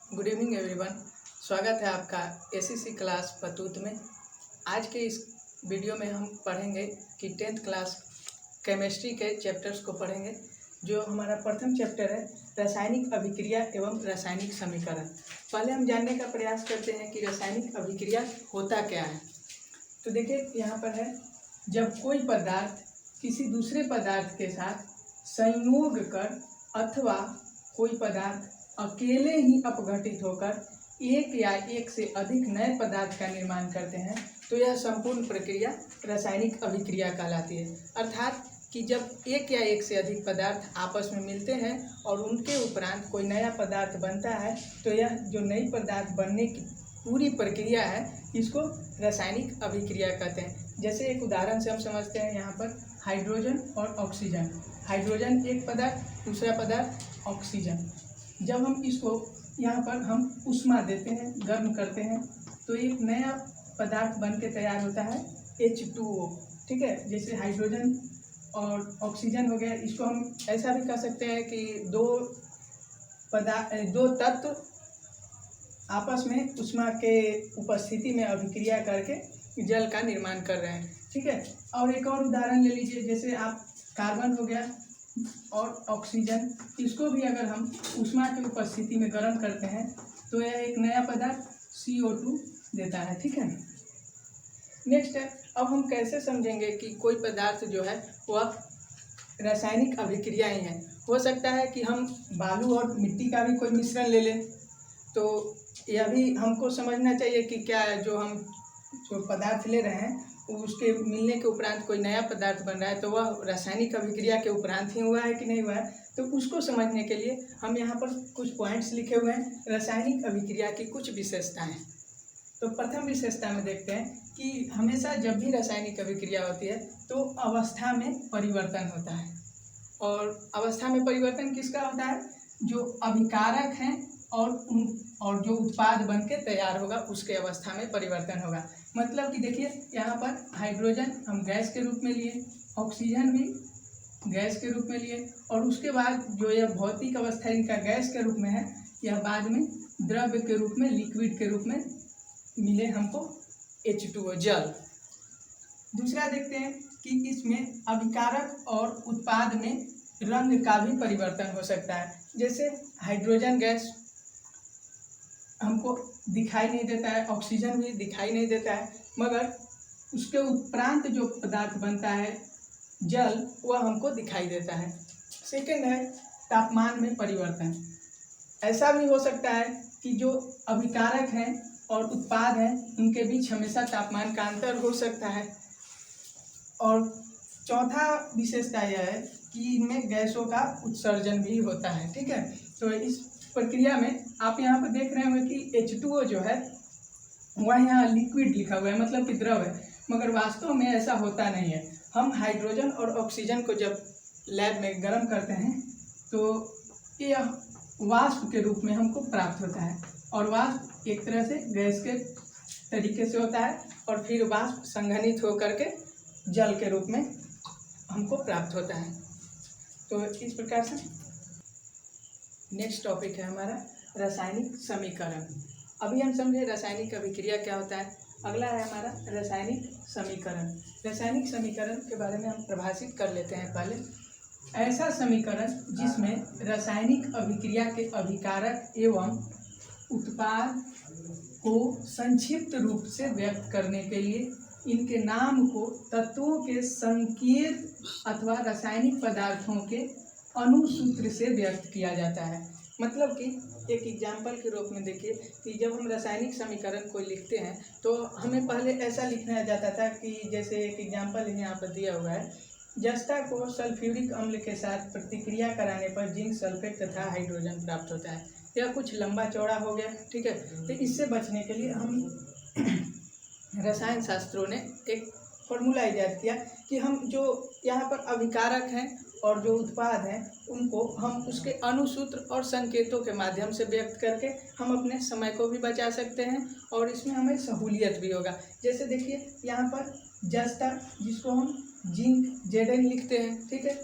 Good evening everyone. स्वागत है आपका एसईसी क्लास पतूत में। आज के इस वीडियो में हम पढ़ेंगे कि 10th क्लास केमिस्ट्री के चैप्टर्स को पढ़ेंगे। जो हमारा प्रथम चैप्टर है रासायनिक अभिक्रिया एवं रासायनिक समीकरण। पहले हम जानने का प्रयास करते हैं कि रासायनिक अभिक्रिया होता क्या है। तो देखिए यहाँ पर है, जब कोई पदार्थ किसी दूसरे पदार्थ के साथ संयोग कर अथवा कोई पदार्थ अकेले ही अपघटित होकर एक या एक से अधिक नए पदार्थ का निर्माण करते हैं तो यह संपूर्ण प्रक्रिया रासायनिक अभिक्रिया कहलाती है। अर्थात कि जब एक या एक से अधिक पदार्थ आपस में मिलते हैं और उनके उपरांत कोई नया पदार्थ बनता है तो यह जो नई पदार्थ बनने की पूरी प्रक्रिया है इसको रासायनिक अभिक्रिया कहते हैं। जैसे एक उदाहरण से हम समझते हैं, यहाँ पर हाइड्रोजन और ऑक्सीजन। हाइड्रोजन एक पदार्थ, दूसरा पदार्थ ऑक्सीजन। जब हम इसको यहाँ पर हम ऊष्मा देते हैं, गर्म करते हैं तो एक नया पदार्थ बन के तैयार होता है H2O। ठीक है, जैसे हाइड्रोजन और ऑक्सीजन हो गया। इसको हम ऐसा भी कह सकते हैं कि दो तत्व आपस में ऊष्मा के उपस्थिति में अभिक्रिया करके जल का निर्माण कर रहे हैं। ठीक है, और एक और उदाहरण ले लीजिए, जैसे आप कार्बन हो गया और ऑक्सीजन, इसको भी अगर हम ऊष्मा की उपस्थिति में गर्म करते हैं तो यह एक नया पदार्थ CO2 देता है। ठीक है, नेक्स्ट है, अब हम कैसे समझेंगे कि कोई पदार्थ जो है वह रासायनिक अभिक्रिया ही है। हो सकता है कि हम बालू और मिट्टी का भी कोई मिश्रण ले लें, तो यह भी हमको समझना चाहिए कि क्या जो हम जो पदार्थ ले रहे हैं उसके मिलने के उपरांत कोई नया पदार्थ बन रहा है तो वह रासायनिक अभिक्रिया के उपरांत ही हुआ है कि नहीं हुआ है। तो उसको समझने के लिए हम यहाँ पर कुछ पॉइंट्स लिखे हुए हैं, रासायनिक अभिक्रिया की कुछ विशेषताएं। तो प्रथम विशेषता में देखते हैं कि हमेशा जब भी रासायनिक अभिक्रिया होती है तो अवस्था में परिवर्तन होता है। और अवस्था में परिवर्तन किसका होता है? जो अभिकारक हैं और जो उत्पाद बन के तैयार होगा उसके अवस्था में परिवर्तन होगा। मतलब कि देखिए यहाँ पर हाइड्रोजन हम गैस के रूप में लिए, ऑक्सीजन भी गैस के रूप में लिए, और उसके बाद जो यह भौतिक अवस्था इनका गैस के रूप में है यह बाद में द्रव्य के रूप में, लिक्विड के रूप में मिले हमको H2O जल। दूसरा देखते हैं कि इसमें अभिकारक और उत्पाद में रंग का भी परिवर्तन हो सकता है। जैसे हाइड्रोजन गैस हमको दिखाई नहीं देता है, ऑक्सीजन भी दिखाई नहीं देता है, मगर उसके उपरांत जो पदार्थ बनता है जल वह हमको दिखाई देता है। सेकेंड है तापमान में परिवर्तन। ऐसा भी हो सकता है कि जो अभिकारक हैं और उत्पाद हैं उनके बीच हमेशा तापमान का अंतर हो सकता है। और चौथा विशेषता यह है कि इनमें गैसों का उत्सर्जन भी होता है। ठीक है, तो इस प्रक्रिया में आप यहाँ पर देख रहे होंगे कि H2O जो है वह यहाँ लिक्विड लिखा हुआ है, मतलब कि द्रव है, मगर वास्तव में ऐसा होता नहीं है। हम हाइड्रोजन और ऑक्सीजन को जब लैब में गर्म करते हैं तो यह वाष्प के रूप में हमको प्राप्त होता है, और वाष्प एक तरह से गैस के तरीके से होता है और फिर वाष्प संघनित होकर के जल के रूप में हमको प्राप्त होता है। तो इस प्रकार से नेक्स्ट टॉपिक है हमारा रासायनिक समीकरण। अभी हम समझे रासायनिक अभिक्रिया क्या होता है। अगला है हमारा रासायनिक समीकरण। रासायनिक समीकरण के बारे में हम परिभाषित कर लेते हैं पहले। ऐसा समीकरण जिसमें रासायनिक अभिक्रिया के अभिकारक एवं उत्पाद को संक्षिप्त रूप से व्यक्त करने के लिए इनके नाम को तत्वों के संकेत अथवा रासायनिक पदार्थों के अनुसूत्र से व्यक्त किया जाता है। मतलब कि एक एग्जाम्पल के रूप में देखिए कि जब हम रासायनिक समीकरण को लिखते हैं तो हमें पहले ऐसा लिखना जाता था कि जैसे एक एग्जाम्पल यहाँ पर दिया हुआ है, जस्ता को सल्फ्यूरिक अम्ल के साथ प्रतिक्रिया कराने पर जिंक सल्फेट तथा हाइड्रोजन प्राप्त होता है। यह कुछ लंबा चौड़ा हो गया। ठीक है, तो इससे बचने के लिए हम रसायन शास्त्रों ने एक फॉर्मूला ईजाद किया कि हम जो यहाँ पर अभिकारक हैं और जो उत्पाद हैं उनको हम उसके अनुसूत्र और संकेतों के माध्यम से व्यक्त करके हम अपने समय को भी बचा सकते हैं और इसमें हमें सहूलियत भी होगा। जैसे देखिए यहाँ पर जस्ता जिसको हम जिंक Zn लिखते हैं, ठीक है,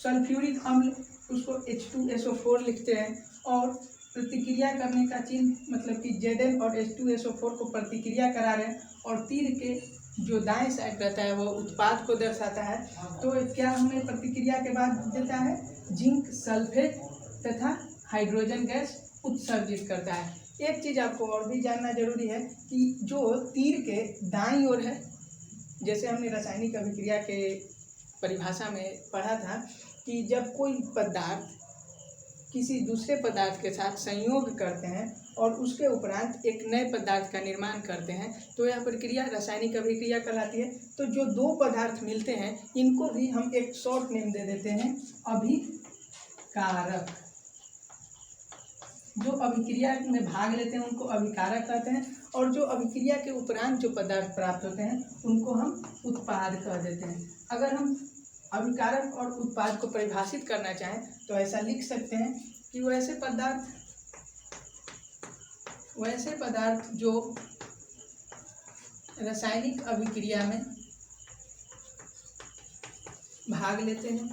सल्फ्यूरिक अम्ल उसको H2SO4 लिखते हैं, और प्रतिक्रिया करने का चिन्ह मतलब कि Zn और H2SO4 को प्रतिक्रिया करा रहे हैं और तीर के जो दाएं साइड रहता है वो उत्पाद को दर्शाता है। तो क्या हमें प्रतिक्रिया के बाद देता है, जिंक सल्फेट तथा हाइड्रोजन गैस उत्सर्जित करता है। एक चीज़ आपको और भी जानना जरूरी है कि जो तीर के दाईं ओर है, जैसे हमने रासायनिक अभिक्रिया के परिभाषा में पढ़ा था कि जब कोई पदार्थ किसी दूसरे पदार्थ के साथ संयोग करते हैं और उसके उपरांत एक नए पदार्थ का निर्माण करते हैं तो यह प्रक्रिया रासायनिक अभिक्रिया कहलाती है। तो जो दो पदार्थ मिलते हैं इनको भी हम एक शॉर्ट नेम दे देते हैं अभिकारक। जो अभिक्रिया में भाग लेते हैं उनको अभिकारक कहते हैं और जो अभिक्रिया के उपरांत जो पदार्थ प्राप्त होते हैं उनको हम उत्पाद कह देते हैं। अगर हम अभिकारक और उत्पाद को परिभाषित करना चाहें तो ऐसा लिख सकते हैं कि वैसे पदार्थ जो रासायनिक अभिक्रिया में भाग लेते हैं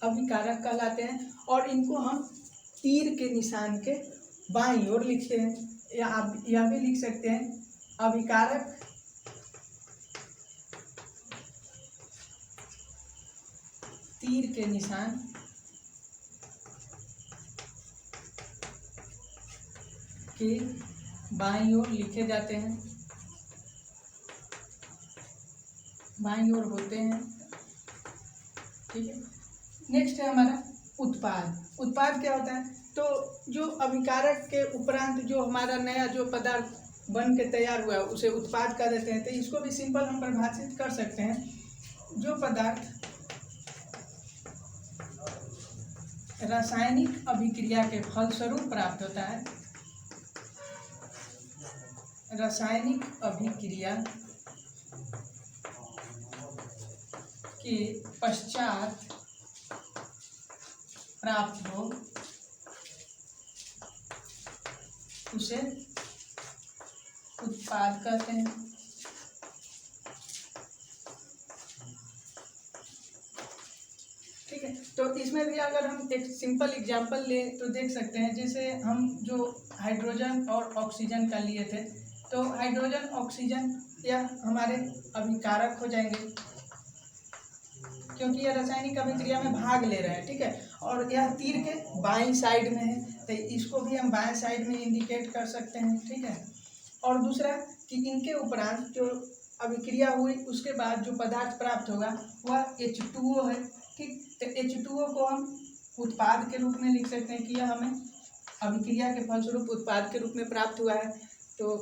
अभिकारक कहलाते हैं और इनको हम तीर के निशान के बाईं ओर लिखते हैं। या आप यह भी लिख सकते हैं अभिकारक तीर के निशान के बाईं ओर लिखे जाते हैं, बाईं ओर होते हैं। ठीक है, नेक्स्ट है हमारा उत्पाद। उत्पाद क्या होता है, तो जो अभिकारक के उपरांत जो हमारा नया जो पदार्थ बन के तैयार हुआ है उसे उत्पाद कह देते हैं। तो इसको भी सिंपल हम परिभाषित कर सकते हैं, जो पदार्थ रासायनिक अभिक्रिया के फलस्वरूप प्राप्त होता है, रासायनिक अभिक्रिया के पश्चात प्राप्त हो उसे उत्पाद कहते हैं। ठीक है, तो इसमें भी अगर हम एक सिंपल एग्जांपल लें तो देख सकते हैं, जैसे हम जो हाइड्रोजन और ऑक्सीजन का लिए थे, तो हाइड्रोजन ऑक्सीजन यह हमारे अभिकारक हो जाएंगे क्योंकि यह रासायनिक अभिक्रिया में भाग ले रहे हैं। ठीक है, और यह तीर के बाईं साइड में है तो इसको भी हम बाएं साइड में इंडिकेट कर सकते हैं। ठीक है, और दूसरा कि इनके उपरांत जो अभिक्रिया हुई उसके बाद जो पदार्थ प्राप्त होगा वह H2O है। ठीक, तो H2O को हम उत्पाद के रूप में लिख सकते हैं कि यह हमें अभिक्रिया के फलस्वरूप उत्पाद के रूप में प्राप्त हुआ है। तो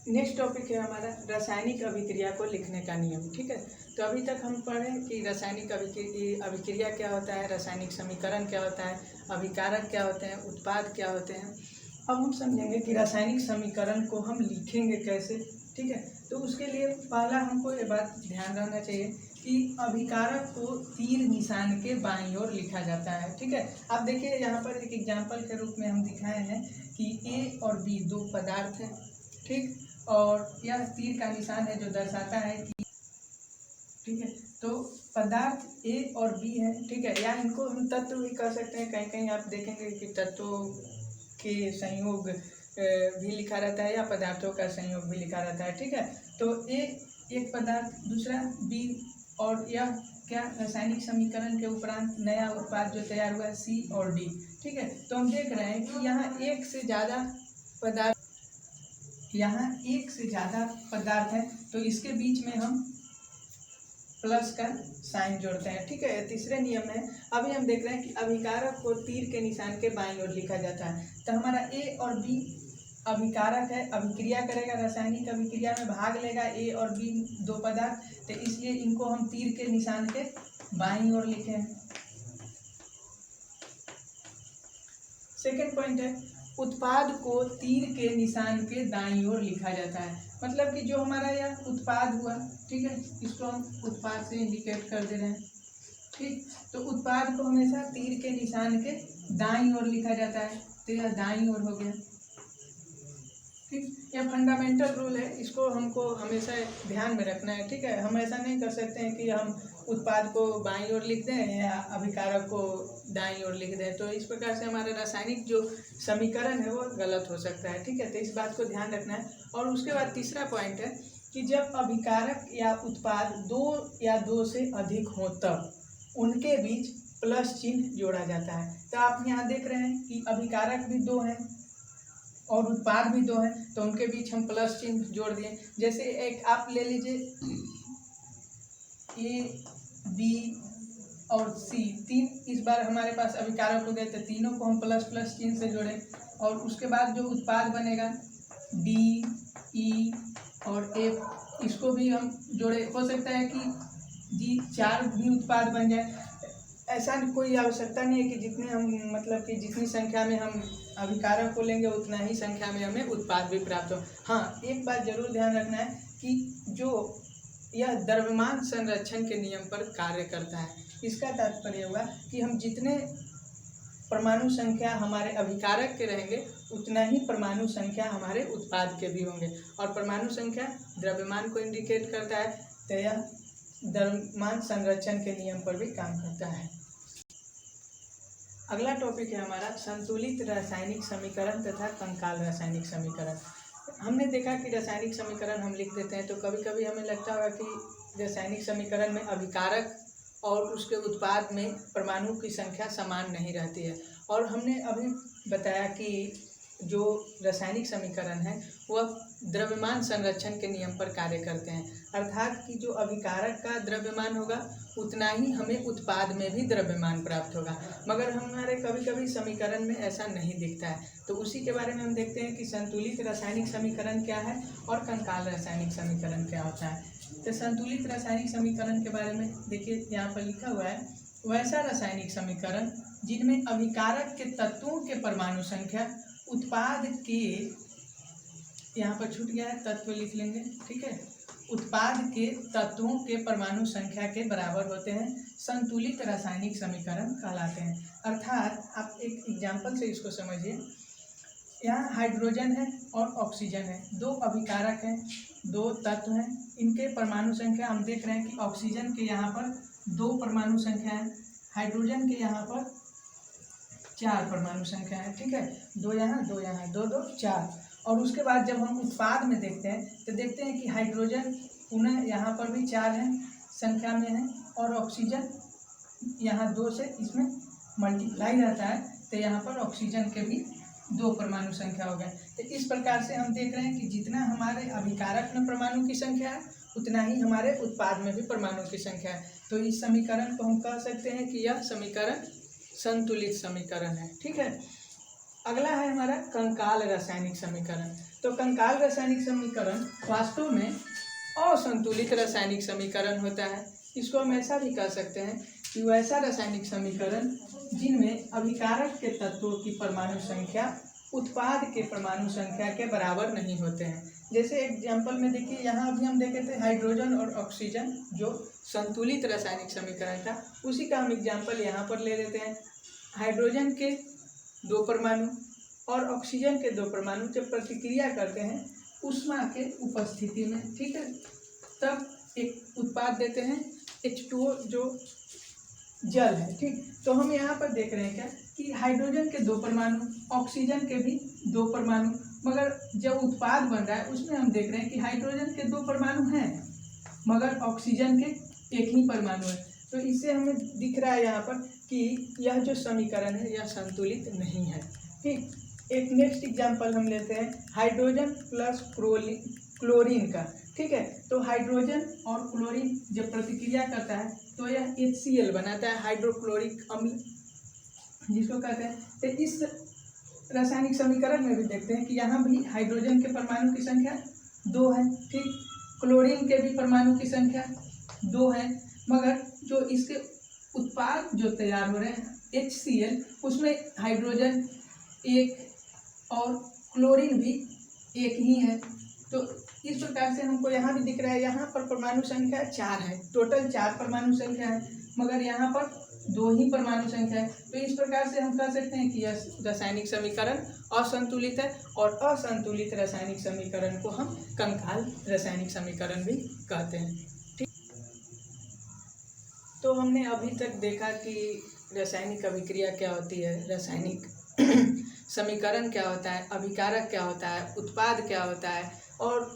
नेक्स्ट टॉपिक है हमारा रासायनिक अभिक्रिया को लिखने का नियम। ठीक है, तो अभी तक हम पढ़े कि रासायनिक अभिक्रिया क्या होता है, रासायनिक समीकरण क्या होता है, अभिकारक क्या होते हैं, उत्पाद क्या होते हैं। अब हम समझेंगे कि रासायनिक समीकरण को हम लिखेंगे कैसे। ठीक है, तो उसके लिए पहला हमको ये बात ध्यान रखना चाहिए कि अभिकारक को तीर निशान के बाईं ओर लिखा जाता है। ठीक है, आप देखिए यहाँ पर एक एग्जाम्पल के रूप में हम दिखाए हैं कि A और B दो पदार्थ हैं। ठीक, और यह तीर का निशान है जो दर्शाता है कि ठीक है, तो पदार्थ A और B है। ठीक है, या इनको हम तत्व भी कह सकते हैं। कहीं कहीं आप देखेंगे कि तत्वों के संयोग भी लिखा रहता है या पदार्थों का संयोग भी लिखा रहता है। ठीक है, तो A एक पदार्थ, दूसरा B, और यह क्या रासायनिक समीकरण के उपरांत नया उत्पाद जो तैयार हुआ है C और D। ठीक है, तो हम देख रहे हैं कि यहाँ एक से ज़्यादा पदार्थ है तो इसके बीच में हम प्लस का साइन जोड़ते हैं। ठीक है, तीसरे नियम में अभी हम देख रहे हैं कि अभिकारक को तीर के निशान के बाईं ओर लिखा जाता है। तो हमारा A और B अभिकारक है, अभिक्रिया करेगा, रासायनिक अभिक्रिया में भाग लेगा A और B दो पदार्थ, तो इसलिए इनको हम तीर के निशान के बाईं ओर लिखे हैं। सेकेंड पॉइंट है उत्पाद को तीर के निशान के दाईं ओर लिखा जाता है। मतलब कि जो हमारा यह उत्पाद हुआ, ठीक है, इसको हम उत्पाद से इंडिकेट कर दे रहे हैं। ठीक। तो उत्पाद को हमेशा तीर के निशान के दाईं ओर लिखा जाता है, तो यह दाईं ओर हो गया। ठीक, यह फंडामेंटल रूल है, इसको हमको हमेशा ध्यान में रखना है। ठीक है, हम ऐसा नहीं कर सकते हैं कि हम उत्पाद को बाईं ओर लिख दें या अभिकारक को दाईं ओर लिख दें, तो इस प्रकार से हमारा रासायनिक जो समीकरण है वो गलत हो सकता है। ठीक है, तो इस बात को ध्यान रखना है। और उसके बाद तीसरा पॉइंट है कि जब अभिकारक या उत्पाद दो या दो से अधिक हो तब उनके बीच प्लस चिन्ह जोड़ा जाता है। तो आप यहाँ देख रहे हैं कि अभिकारक भी दो हैं और उत्पाद भी दो हैं, तो उनके बीच हम प्लस चिन्ह जोड़ दिए। जैसे एक आप ले लीजिए ए, बी और सी, तीन इस बार हमारे पास अभिकारक हो गए, तो तीनों को हम प्लस प्लस चिन्ह से जोड़ें। और उसके बाद जो उत्पाद बनेगा डी, ई और एफ, इसको भी हम जोड़े। हो सकता है कि जी 4 भी उत्पाद बन जाए, ऐसा कोई आवश्यकता नहीं है कि जितने हम मतलब कि जितनी संख्या में हम अभिकारक को लेंगे उतना ही संख्या में हमें उत्पाद भी प्राप्त हो। हाँ, एक बात जरूर ध्यान रखना है कि जो यह द्रव्यमान संरक्षण के नियम पर कार्य करता है। इसका तात्पर्य हुआ कि हम जितने परमाणु संख्या हमारे अभिकारक के रहेंगे उतना ही परमाणु संख्या हमारे उत्पाद के भी होंगे। और परमाणु संख्या द्रव्यमान को इंडिकेट करता है, तो यह द्रव्यमान संरक्षण के नियम पर भी काम करता है। अगला टॉपिक है हमारा संतुलित रासायनिक समीकरण तथा कंकाल रासायनिक समीकरण। हमने देखा कि रासायनिक समीकरण हम लिख देते हैं, तो कभी कभी हमें लगता होगा कि रासायनिक समीकरण में अभिकारक और उसके उत्पाद में परमाणु की संख्या समान नहीं रहती है। और हमने अभी बताया कि जो रासायनिक समीकरण है वह द्रव्यमान संरक्षण के नियम पर कार्य करते हैं, अर्थात कि जो अभिकारक का द्रव्यमान होगा उतना ही हमें उत्पाद में भी द्रव्यमान प्राप्त होगा। मगर हमारे कभी कभी समीकरण में ऐसा नहीं दिखता है, तो उसी के बारे में हम देखते हैं कि संतुलित रासायनिक समीकरण क्या है और कंकाल रासायनिक समीकरण क्या होता है। तो संतुलित रासायनिक समीकरण के बारे में देखिए, यहाँ पर लिखा हुआ है वैसा रासायनिक समीकरण जिनमें अभिकारक के तत्वों के परमाणु संख्या उत्पाद के, यहाँ पर छूट गया है, तत्व लिख लेंगे। ठीक है, उत्पाद के तत्वों के परमाणु संख्या के बराबर होते हैं, संतुलित रासायनिक समीकरण कहलाते हैं। अर्थात आप एक एग्जाम्पल से इसको समझिए। यहाँ हाइड्रोजन है और ऑक्सीजन है, दो अभिकारक हैं, दो तत्व हैं, इनके परमाणु संख्या हम देख रहे हैं कि ऑक्सीजन के यहाँ पर 2 परमाणु संख्या है, हाइड्रोजन के यहाँ पर 4 परमाणु संख्या है। ठीक है, 2 यहाँ 2 यहाँ, 2 2 4। और उसके बाद जब हम उत्पाद में देखते हैं तो देखते हैं कि हाइड्रोजन पुनः यहाँ पर भी 4 है संख्या में है, और ऑक्सीजन यहाँ 2 से इसमें मल्टीप्लाई रहता है, तो यहाँ पर ऑक्सीजन के भी 2 परमाणु संख्या हो गए। तो इस प्रकार से हम देख रहे हैं कि जितना हमारे अभिकारक में परमाणु की संख्या है उतना ही हमारे उत्पाद में भी परमाणु की संख्या है। तो इस समीकरण को हम कह सकते हैं कि यह समीकरण संतुलित समीकरण है। ठीक है, अगला है हमारा कंकाल रासायनिक समीकरण। तो कंकाल रासायनिक समीकरण वास्तव में असंतुलित रासायनिक समीकरण होता है। इसको हम ऐसा भी कह सकते हैं कि वैसा रासायनिक समीकरण जिनमें अभिकारक के तत्वों की परमाणु संख्या उत्पाद के परमाणु संख्या के बराबर नहीं होते हैं। जैसे एग्जाम्पल में देखिए, यहाँ अभी हम देखे थे हाइड्रोजन और ऑक्सीजन जो संतुलित रासायनिक समीकरण था, उसी का हम एग्जाम्पल यहाँ पर ले लेते हैं। हाइड्रोजन के 2 परमाणु और ऑक्सीजन के 2 परमाणु जब प्रतिक्रिया करते हैं ऊष्मा के उपस्थिति में, ठीक है, तब एक उत्पाद देते हैं H2O जो जल है। ठीक, तो हम यहाँ पर देख रहे हैं क्या कि हाइड्रोजन के 2 परमाणु, ऑक्सीजन के भी 2 परमाणु, मगर जब उत्पाद बन रहा है उसमें हम देख रहे हैं कि हाइड्रोजन के 2 परमाणु हैं मगर ऑक्सीजन के 1 ही परमाणु है। तो इससे हमें दिख रहा है यहाँ पर कि यह जो समीकरण है यह संतुलित नहीं है। ठीक, एक नेक्स्ट एग्जांपल हम लेते हैं हाइड्रोजन प्लस क्लोरीन का। ठीक है, तो हाइड्रोजन और क्लोरीन जब प्रतिक्रिया करता है तो यह HCl बनाता है, हाइड्रोक्लोरिक अम्ल जिसको कहते हैं। तो इस रासायनिक समीकरण में भी देखते हैं कि यहाँ भी हाइड्रोजन के परमाणु की संख्या 2 है। ठीक, क्लोरीन के भी परमाणु की संख्या 2 है, मगर जो इसके उत्पाद जो तैयार हो रहे हैं HCl, उसमें हाइड्रोजन 1 और क्लोरीन भी 1 ही है। तो इस प्रकार से हमको यहाँ भी दिख रहा है, यहाँ पर परमाणु संख्या 4 है, टोटल 4 परमाणु संख्या है, मगर यहाँ पर 2 ही परमाणु संख्या है। तो इस प्रकार से हम कह सकते हैं कि यह रासायनिक समीकरण असंतुलित है, और असंतुलित रासायनिक समीकरण को हम कंकाल रासायनिक समीकरण भी कहते हैं। ठीक, तो हमने अभी तक देखा कि रासायनिक अभिक्रिया क्या होती है, रासायनिक समीकरण क्या होता है, अभिकारक क्या होता है, उत्पाद क्या होता है, और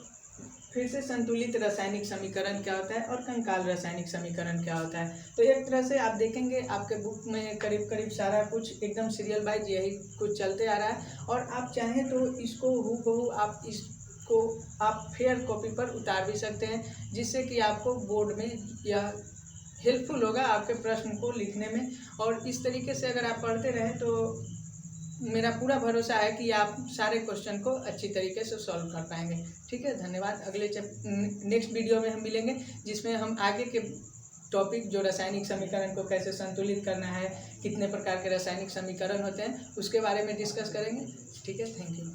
फिर से संतुलित रासायनिक समीकरण क्या होता है, और कंकाल रासायनिक समीकरण क्या होता है। तो एक तरह से आप देखेंगे आपके बुक में करीब करीब सारा कुछ एकदम सीरियल वाइज यही कुछ चलते आ रहा है, और आप चाहें तो इसको हूबहू आप इसको आप फेयर कॉपी पर उतार भी सकते हैं, जिससे कि आपको बोर्ड में यह हेल्पफुल होगा आपके प्रश्न को लिखने में। और इस तरीके से अगर आप पढ़ते रहें तो मेरा पूरा भरोसा है कि आप सारे क्वेश्चन को अच्छी तरीके से सॉल्व कर पाएंगे। ठीक है, धन्यवाद। अगले नेक्स्ट वीडियो में हम मिलेंगे, जिसमें हम आगे के टॉपिक जो रासायनिक समीकरण को कैसे संतुलित करना है, कितने प्रकार के रासायनिक समीकरण होते हैं, उसके बारे में डिस्कस करेंगे। ठीक है, थैंक यू।